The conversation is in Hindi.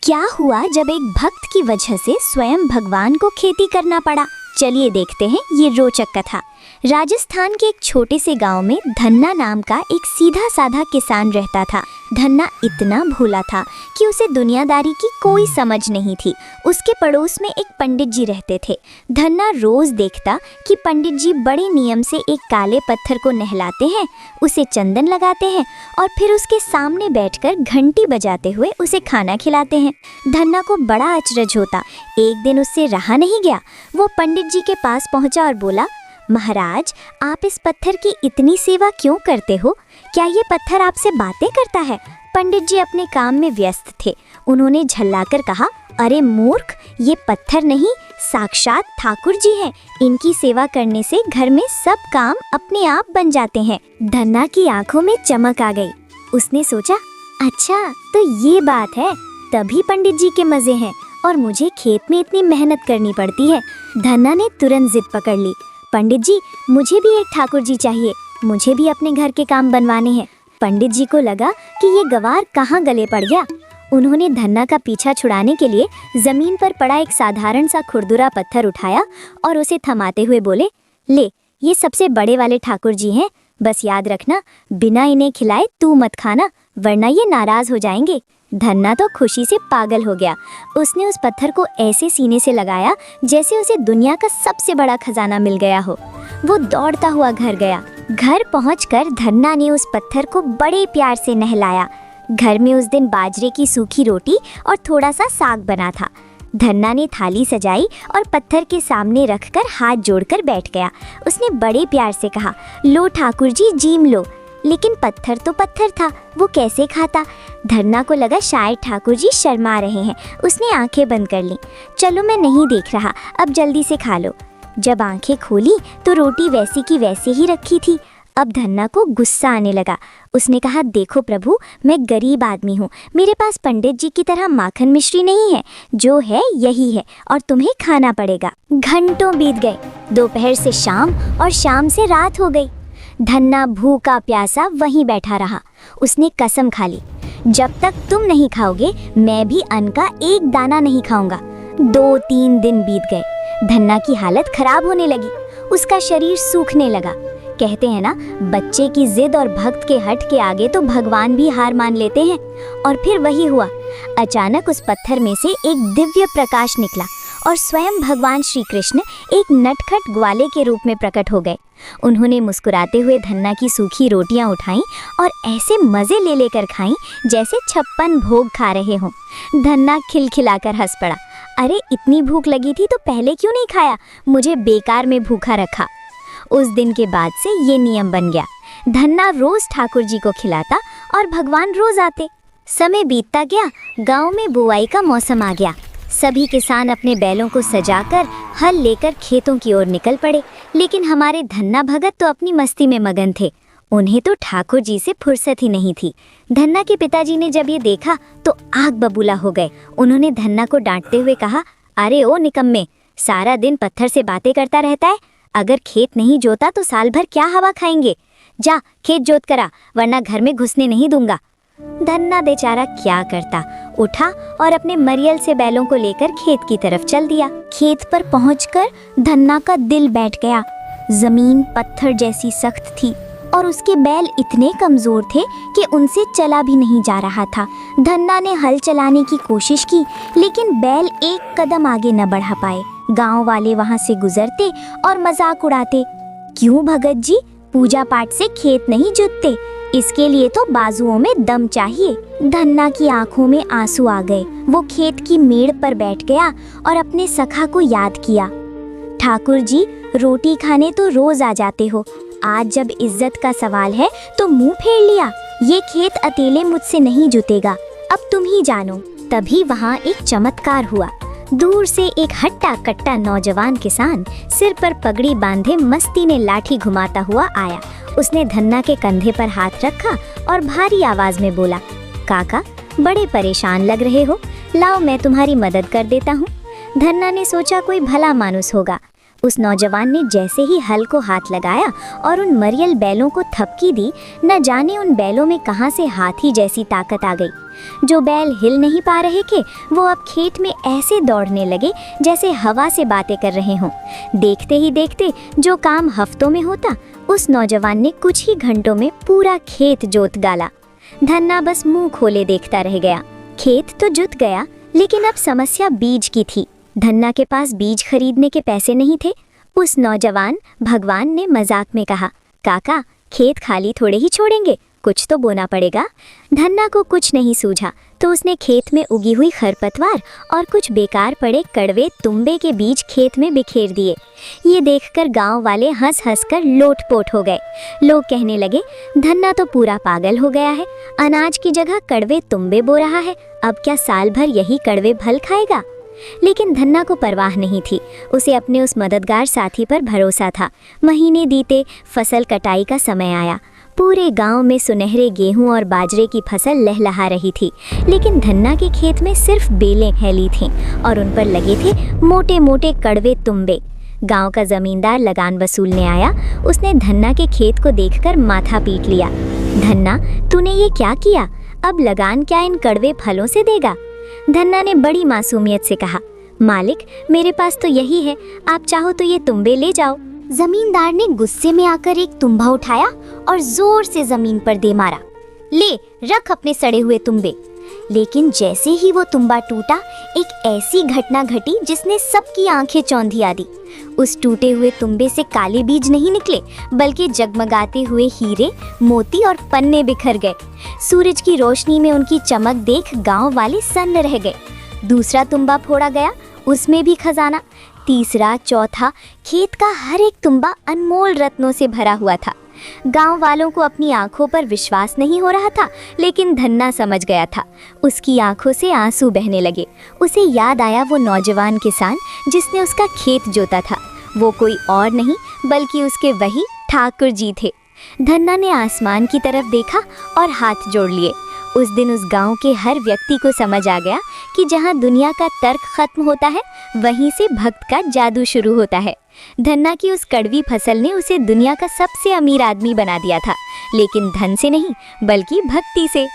क्या हुआ जब एक भक्त की वजह से स्वयं भगवान को खेती करना पड़ा? चलिए देखते हैं ये रोचक कथा। राजस्थान के एक छोटे से गांव में धन्ना नाम का एक सीधा साधा किसान रहता था। धन्ना इतना भोला था कि उसे दुनियादारी की कोई समझ नहीं थी। उसके पड़ोस में एक पंडित जी रहते थे। धन्ना रोज देखता कि पंडित जी बड़े नियम से एक काले पत्थर को नहलाते हैं, उसे चंदन लगाते हैं और फिर उसके सामने बैठकर घंटी बजाते हुए उसे खाना खिलाते हैं। धन्ना को बड़ा अचरज होता। एक दिन उससे रहा नहीं गया। वो पंडित जी के पास पहुंचा और बोला, महाराज, आप इस पत्थर की इतनी सेवा क्यों करते हो? क्या ये पत्थर आपसे बातें करता है? पंडित जी अपने काम में व्यस्त थे। उन्होंने झल्लाकर कहा, अरे मूर्ख, ये पत्थर नहीं, साक्षात ठाकुर जी हैं। इनकी सेवा करने से घर में सब काम अपने आप बन जाते हैं। धन्ना की आंखों में चमक आ गई। उसने सोचा, अच्छा तो ये बात है, तभी पंडित जी के मजे हैं और मुझे खेत में इतनी मेहनत करनी पड़ती है। धन्ना ने तुरंत जिद पकड़ ली, पंडित जी, मुझे भी एक ठाकुर जी चाहिए, मुझे भी अपने घर के काम बनवाने हैं। पंडित जी को लगा कि ये गवार कहाँ गले पड़ गया। उन्होंने धन्ना का पीछा छुड़ाने के लिए जमीन पर पड़ा एक साधारण सा खुरदुरा पत्थर उठाया और उसे थमाते हुए बोले, ले, ये सबसे बड़े वाले ठाकुर जी हैं, बस याद रखना, बिना इन्हें खिलाए तू मत खाना, वरना ये नाराज हो जाएंगे। धन्ना तो खुशी से पागल हो गया। उसने उस पत्थर को ऐसे सीने से लगाया जैसे उसे दुनिया का सबसे बड़ा खजाना मिल गया हो। वो दौड़ता हुआ घर गया। घर पहुंचकर धन्ना ने उस पत्थर को बड़े प्यार से नहलाया। घर में उस दिन बाजरे की सूखी रोटी और थोड़ा सा साग बना था। धन्ना ने थाली सजाई और पत्थर के सामने रखकर हाथ जोड़कर बैठ गया। उसने बड़े प्यार से कहा, लो ठाकुर जी, जीम लो। लेकिन पत्थर तो पत्थर था, वो कैसे खाता? धन्ना को लगा शायद ठाकुर जी शर्मा रहे हैं। उसने आंखें बंद कर लीं। चलो मैं नहीं देख रहा, अब जल्दी से खा लो। जब आंखें खोली तो रोटी वैसी की वैसी ही रखी थी। अब धन्ना को गुस्सा आने लगा। उसने कहा, देखो प्रभु, मैं गरीब आदमी हूँ, मेरे पास पंडित जी की तरह माखन मिश्री नहीं है, जो है यही है और तुम्हें खाना पड़ेगा। घंटों बीत गए। दोपहर से शाम और शाम से रात हो गई। धन्ना भूखा प्यासा वहीं बैठा रहा। उसने कसम खा ली, जब तक तुम नहीं खाओगे मैं भी अन्न का एक दाना नहीं खाऊंगा। 2-3 दिन बीत गए। धन्ना की हालत खराब होने लगी। उसका शरीर सूखने लगा। कहते हैं ना, बच्चे की जिद और भक्त के हट के आगे तो भगवान भी हार मान लेते हैं। और फिर वही हुआ। अचानक उस पत्थर में से एक दिव्य प्रकाश निकला और स्वयं भगवान श्री कृष्ण एक नटखट ग्वाले के रूप में प्रकट हो गए। उन्होंने मुस्कुराते हुए धन्ना की सूखी रोटियां उठाईं और ऐसे मजे ले लेकर खाईं जैसे 56 भोग खा रहे हों। धन्ना खिलखिलाकर हंस पड़ा, अरे इतनी भूख लगी थी तो पहले क्यों नहीं खाया? मुझे बेकार में भूखा रखा। उस दिन के बाद से ये नियम बन गया। धन्ना रोज ठाकुर जी को खिलाता और भगवान रोज आते। समय बीतता गया। गांव में बुआई का मौसम आ गया। सभी किसान अपने बैलों को सजाकर हल लेकर खेतों की ओर निकल पड़े। लेकिन हमारे धन्ना भगत तो अपनी मस्ती में मगन थे। उन्हें तो ठाकुर जी से फुर्सत ही नहीं थी। धन्ना के पिताजी ने जब ये देखा तो आग बबूला हो गए। उन्होंने धन्ना को डांटते हुए कहा, अरे ओ निकम्मे, सारा दिन पत्थर से बातें करता रहता है। अगर खेत नहीं जोता तो साल भर क्या हवा खाएंगे? जा खेत जोत करा, वरना घर में घुसने नहीं दूंगा। धन्ना बेचारा क्या करता, उठा और अपने मरियल से बैलों को लेकर खेत की तरफ चल दिया। खेत पर पहुंचकर धन्ना का दिल बैठ गया। जमीन पत्थर जैसी सख्त थी और उसके बैल इतने कमजोर थे कि उनसे चला भी नहीं जा रहा था। धन्ना ने हल चलाने की कोशिश की, लेकिन बैल एक कदम आगे न बढ़ा पाए। गांव वाले वहां से गुजरते और मजाक उड़ाते, क्यों भगत जी, पूजा पाठ से खेत नहीं जुतते, इसके लिए तो बाजुओं में दम चाहिए। धन्ना की आंखों में आंसू आ गए। वो खेत की मेड़ पर बैठ गया और अपने सखा को याद किया, ठाकुर जी, रोटी खाने तो रोज आ जाते हो, आज जब इज्जत का सवाल है तो मुंह फेर लिया। ये खेत अकेले मुझसे नहीं जुतेगा, अब तुम ही जानो। तभी वहाँ एक चमत्कार हुआ। दूर से एक हट्टा कट्टा नौजवान किसान सिर पर पगड़ी बांधे मस्ती में लाठी घुमाता हुआ आया। उसने धन्ना के कंधे पर हाथ रखा और भारी आवाज में बोला, काका, बड़े परेशान लग रहे हो, लाओ मैं तुम्हारी मदद कर देता हूँ। धन्ना ने सोचा कोई भला मानुस होगा। उस नौजवान ने जैसे ही हल को हाथ लगाया और उन मरियल बैलों को थपकी दी, न जाने उन बैलों में कहां से हाथी जैसी ताकत आ गई। जो बैल हिल नहीं पा रहे थे वो अब खेत में ऐसे दौड़ने लगे जैसे हवा से बातें कर रहे हों। देखते ही देखते जो काम हफ्तों में होता, उस नौजवान ने कुछ ही घंटों में पूरा खेत जोत डाला। धन्ना बस मुंह खोले देखता रह गया। खेत तो जुत गया, लेकिन अब समस्या बीज की थी। धन्ना के पास बीज खरीदने के पैसे नहीं थे। उस नौजवान भगवान ने मजाक में कहा, काका खेत खाली थोड़े ही छोड़ेंगे, कुछ तो बोना पड़ेगा। धन्ना को कुछ नहीं सूझा तो उसने खेत में उगी हुई खरपतवार और कुछ बेकार पड़े कड़वे तुम्बे के बीज खेत में बिखेर दिए। ये देखकर गांव वाले हंस हंस कर लोटपोट हो गए। लोग कहने लगे, धन्ना तो पूरा पागल हो गया है, अनाज की जगह कड़वे तुम्बे बो रहा है, अब क्या साल भर यही कड़वे फल खाएगा। लेकिन धन्ना को परवाह नहीं थी। उसे अपने उस मददगार साथी पर भरोसा था। महीने बीते, फसल कटाई का समय आया। पूरे गांव में सुनहरे गेहूं और बाजरे की फसल लहलहा रही थी, लेकिन धन्ना के खेत में सिर्फ बेलें फैली थीं और उन पर लगे थे मोटे मोटे कड़वे तुम्बे। गांव का जमींदार लगान वसूलने आया। उसने धन्ना के खेत को देखकर माथा पीट लिया। धन्ना, तूने ये क्या किया? अब लगान क्या इन कड़वे फलों से देगा? धन्ना ने बड़ी मासूमियत से कहा, मालिक मेरे पास तो यही है, आप चाहो तो ये तुम्बे ले जाओ। जमींदार ने गुस्से में आकर एक तुम्बा उठाया और जोर से जमीन पर दे मारा। ले रख अपने सड़े हुए तुम्बे। लेकिन जैसे ही वो तुम्बा टूटा, एक ऐसी घटना घटी जिसने सबकी आंखें चौंधिया दी। उस टूटे हुए तुम्बे से काले बीज नहीं निकले, बल्कि जगमगाते हुए हीरे, मोती और पन्ने बिखर गए। सूरज की रोशनी में उनकी चमक देख गांव वाले सन्न रह गए। दूसरा तुम्बा फोड़ा गया, उसमें भी खजाना। तीसरा, चौथा, खेत का हर एक तुम्बा अनमोल रत्नों से भरा हुआ था। गांव वालों को अपनी आंखों पर विश्वास नहीं हो रहा था, लेकिन धन्ना समझ गया था। उसकी आंखों से आंसू बहने लगे। उसे याद आया वो नौजवान किसान जिसने उसका खेत जोता था। वो कोई और नहीं बल्कि उसके वही ठाकुर जी थे। धन्ना ने आसमान की तरफ देखा और हाथ जोड़ लिए। उस दिन उस गांव के हर व्यक्ति को समझ आ गया कि जहां दुनिया का तर्क खत्म होता है, वहीं से भक्त का जादू शुरू होता है। धन्ना की उस कड़वी फसल ने उसे दुनिया का सबसे अमीर आदमी बना दिया था, लेकिन धन से नहीं बल्कि भक्ति से।